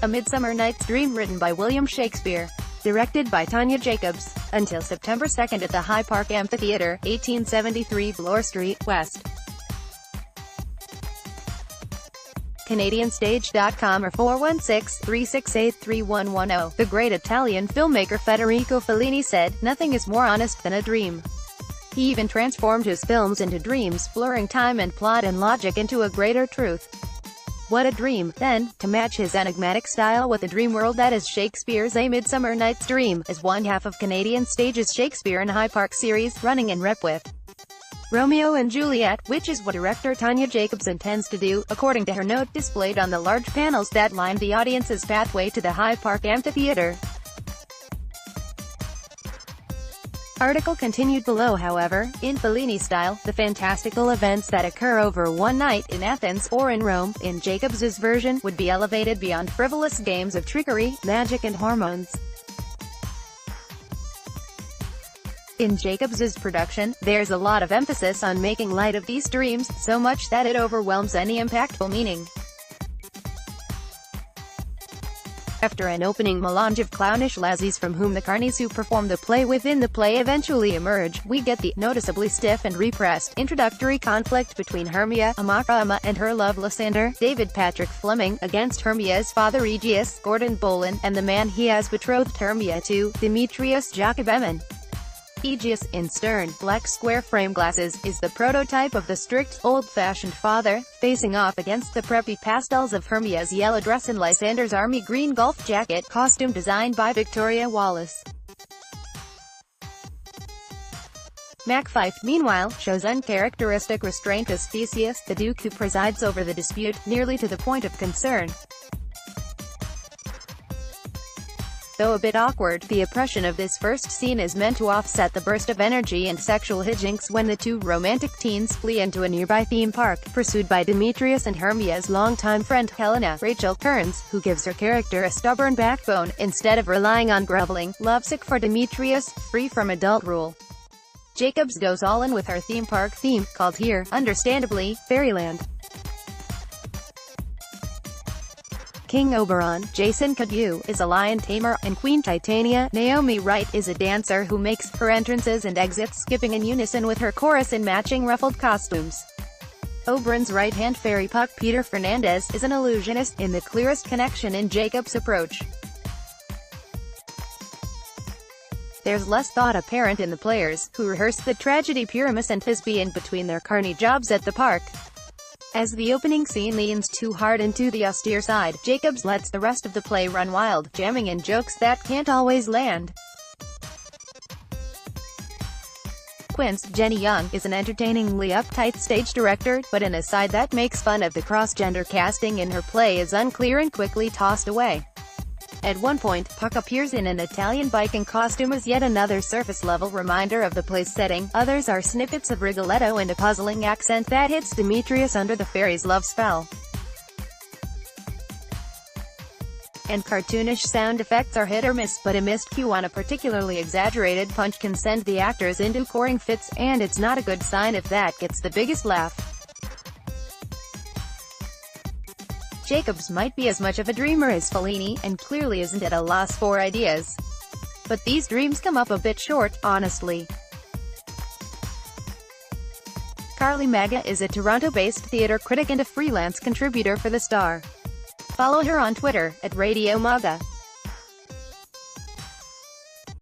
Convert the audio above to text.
A Midsummer Night's Dream written by William Shakespeare. Directed by Tanya Jacobs. Until September 2nd at the High Park Amphitheatre, 1873 Bloor Street, West. CanadianStage.com or 416-368-3110. The great Italian filmmaker Federico Fellini said, "Nothing is more honest than a dream." He even transformed his films into dreams, blurring time and plot and logic into a greater truth. What a dream, then, to match his enigmatic style with the dream world that is Shakespeare's A Midsummer Night's Dream, is one half of Canadian Stage's Shakespeare in High Park series, running in rep with Romeo and Juliet, which is what director Tanya Jacobs intends to do, according to her note displayed on the large panels that line the audience's pathway to the High Park Amphitheatre. Article continued below. However, in Fellini style, the fantastical events that occur over one night in Athens or in Rome, in Jacobs's version, would be elevated beyond frivolous games of trickery, magic and hormones. In Jacobs's production, there's a lot of emphasis on making light of these dreams, so much that it overwhelms any impactful meaning. After an opening melange of clownish lassies from whom the carnies who perform the play within the play eventually emerge, we get the noticeably stiff and repressed introductory conflict between Hermia, Amara and her love Lysander, David Patrick Fleming, against Hermia's father Aegeus, Gordon Bolan, and the man he has betrothed Hermia to, Demetrius Jacobemen. Aegeus, in stern, black square frame glasses, is the prototype of the strict, old-fashioned father, facing off against the preppy pastels of Hermia's yellow dress and Lysander's army green golf jacket, costume designed by Victoria Wallace. Mac Fife, meanwhile, shows uncharacteristic restraint as Theseus, the duke who presides over the dispute, nearly to the point of concern. Though a bit awkward, the oppression of this first scene is meant to offset the burst of energy and sexual hijinks when the two romantic teens flee into a nearby theme park, pursued by Demetrius and Hermia's longtime friend, Helena, Rachel Kearns, who gives her character a stubborn backbone, instead of relying on groveling, lovesick for Demetrius, free from adult rule. Jacobs goes all in with her theme park theme, called here, understandably, Fairyland. King Oberon, Jason Cadew, is a lion tamer, and Queen Titania, Naomi Wright, is a dancer who makes her entrances and exits skipping in unison with her chorus in matching ruffled costumes. Oberon's right-hand fairy puck Peter Fernandez is an illusionist, in the clearest connection in Jacob's approach. There's less thought apparent in the players, who rehearse the tragedy Pyramus and Thisbe in between their carny jobs at the park. As the opening scene leans too hard into the austere side, Jacobs lets the rest of the play run wild, jamming in jokes that can't always land. Quince, Jenny Young, is an entertainingly uptight stage director, but an aside that makes fun of the cross-gender casting in her play is unclear and quickly tossed away. At one point, Puck appears in an Italian biking costume as yet another surface-level reminder of the play's setting. Others are snippets of Rigoletto and a puzzling accent that hits Demetrius under the fairy's love spell. And cartoonish sound effects are hit or miss, but a missed cue on a particularly exaggerated punch can send the actors into choring fits, and it's not a good sign if that gets the biggest laugh. Jacobs might be as much of a dreamer as Fellini, and clearly isn't at a loss for ideas. But these dreams come up a bit short, honestly. Carly Maga is a Toronto-based theatre critic and a freelance contributor for The Star. Follow her on Twitter, @RadioMaga.